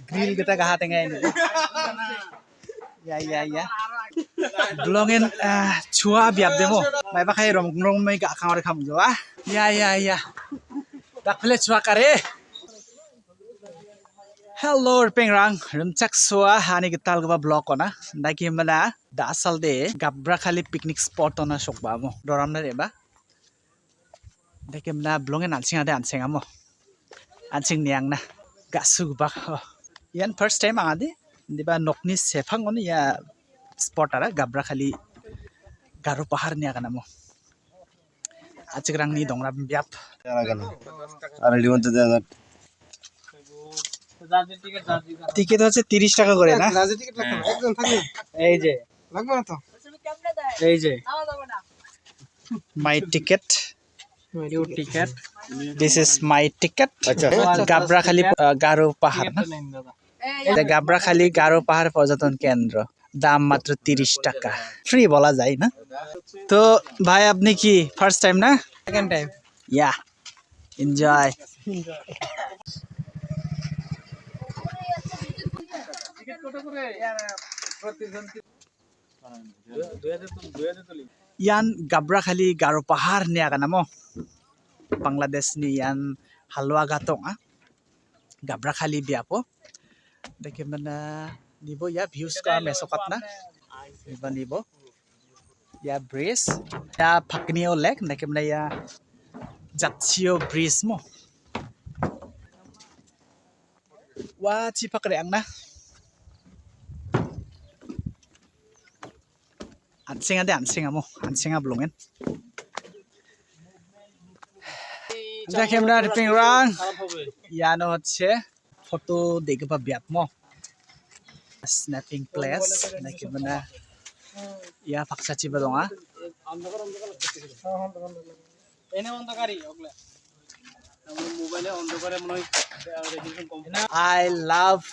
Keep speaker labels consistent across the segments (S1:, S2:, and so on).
S1: grill kita kahatengai ini. Ya. Belongin chua biap demo. Mai ba khai rom mai ga khang kham jo ah. Ya. Tak pele chua kare. Hello pengrang rumchak swa hani gital gaba blog ona. Daki mana da asal de gabra khali picnic spot ona sokba mo. Doram na reba. Daki mana belongin ansing ade ansing amo. Ansing niang na. Gasu ba. Yan first time ade. Diba nokni sefang oni ya spot ara gabra khali garu pahar nia kana mo. Achikrang ni dongra biap.
S2: Are you want to do that?
S1: Ticket হচ্ছে 30 টাকা করে না
S3: রাজে ticket লাগবে একজন থাকবে
S1: এই যে
S3: লাগবে না তো
S1: এই যে my ticket you ticket this is my ticket গাবরা খালি গারো পাহাড় না এটা গাবরা খালি গারো পাহাড় পর্যটন কেন্দ্র দাম মাত্র 30 টাকা ফ্রি বলা যায় না তো ভাই আপনি কি ফার্স্ট টাইম না
S3: second time
S1: yeah enjoy Yan gabra khali garo pahar niya kana mo Bangladesh ni yan halwa gatong gabra khali biapo deke mana nibo ya views ka mesokat na iba nibo ya breeze ya Phaknio lake deke mana ya Jatchio breeze mo wa chipak reang na ansing amo ansing belongen দেখে আমরা পিংরাং ইয়ানো হচ্ছে photo দেখবা বিয়াতমো snapping place নাকি মানে ইয়া ফাকসাচি বদঙা
S3: এনে অন্ধকারই ওগলা আমরা মোবাইলে অন্ধকারে মনে হয় resolution com
S1: I love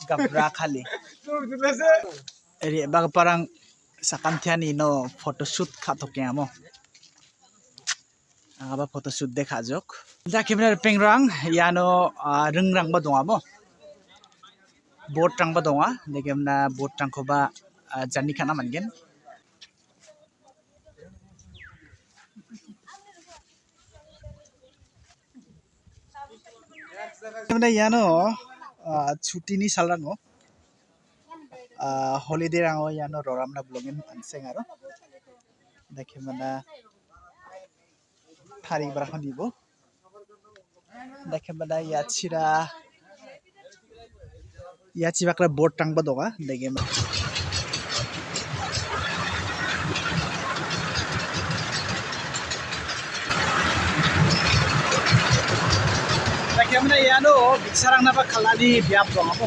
S1: Gabra Khali eri bag parang sa kantiani no photoshoot khatoke amo aba photoshoot dekha jok jakimner pengrang yano rungrang ba donga mo boat rang ba donga degemna boat rang ko ba jani khana mangen Kemana yano cuti ni salrango holiday rango yano roramna belongin anseng aro dekhe mana thari barakhon dibo dekhe mana yachi bakra boat tang badoga dekhe Kemana yano biksarang napa khalani biap donga mo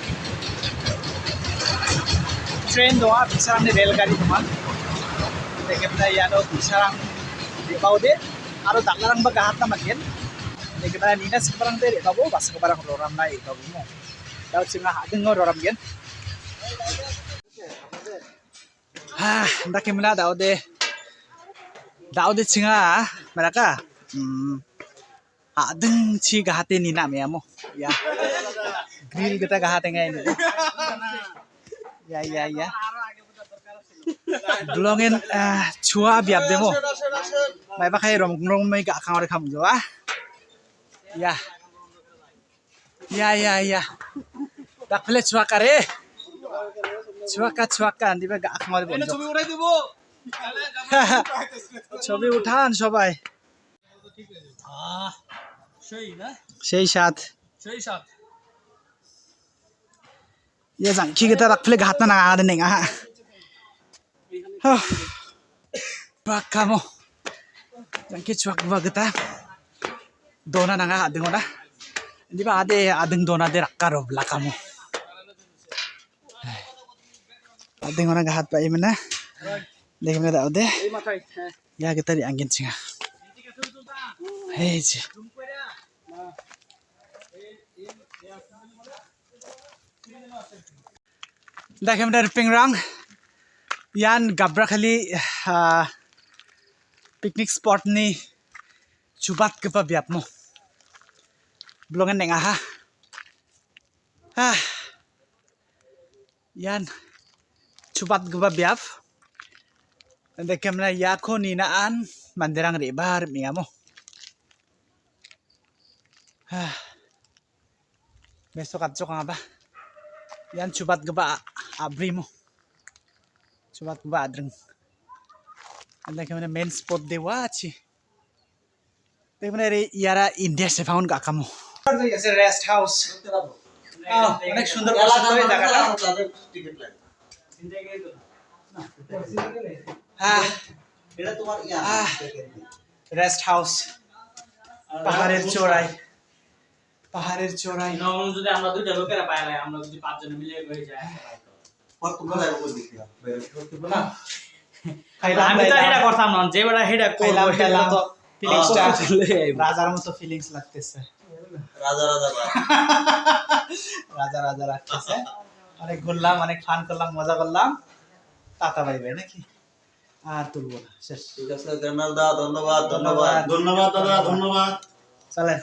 S1: train doa biksarang ni railgari doma dekemna yano biksarang dibau de aro dalarang ba gahat na magen dekemna nina sekarang de babo bas kebarang roram nai babo mo dau singa hadeng roram gen dakemna dau de singa mereka adeng chi gahate ni na me amo ya grill kita gahate ngai ni ya belongin chua biap demo mai ba khai rom mai ga khang kham jo ya tak pele chua kare chua ka diba ga khang রে বন্ধু
S3: ছবি উঠাই দেব
S1: ছবি উঠান সবাই সেই সাথ ya jangki kita rak pele gahat na ada neng bak kamu jangki cuak ba kita dona nanga adeng ona di ba ade adeng dona de rakkaro bla kamu adeng ona gahat pa imena dekhe da ode ya kita di angin singa hey ji Dakhem dar pengrang yan gabra khali picnic spot ni chubat ke pa biap mo blongan neng aha yan chupat gaba biaf dekem na yako ninaan mandirang ribar mingamo besok atsok nga ba yan chupat gaba abri mo chupat gaba adreng dekem na main spot de wachi dekem na yara India se found kakamo আছে rest house অনেক সুন্দর পছন্দ হয় জায়গাটা হ্যাঁ
S2: এটা তোমার
S1: rest house পাহাড়ের চড়াই
S3: নরমাল যদি আমরা দুইটা লোকেরা পাইলাই আমরা যদি 5 জন মিলে হয়ে যায়
S2: তোমরা যাবে কোন দিকে
S1: না
S3: আমি তো এটা করতাম না যে বড় হেডা
S1: খাইলাম খেলাম তো ফিলিংসটা
S3: চলে আইবো।
S1: রাজার মতো ফিলিংস লাগতেছে
S2: রাজা
S1: রাজা লাগতেছে অনেক ঘুরলাম অনেক ফান করলাম মজা করলাম টাটা বাই বাই নাকি আর তুলবো না শেষ
S2: ঠিক আছে জয়নাল দা ধন্যবাদ
S1: ধন্যবাদ
S2: দাদা ধন্যবাদ
S1: চলেন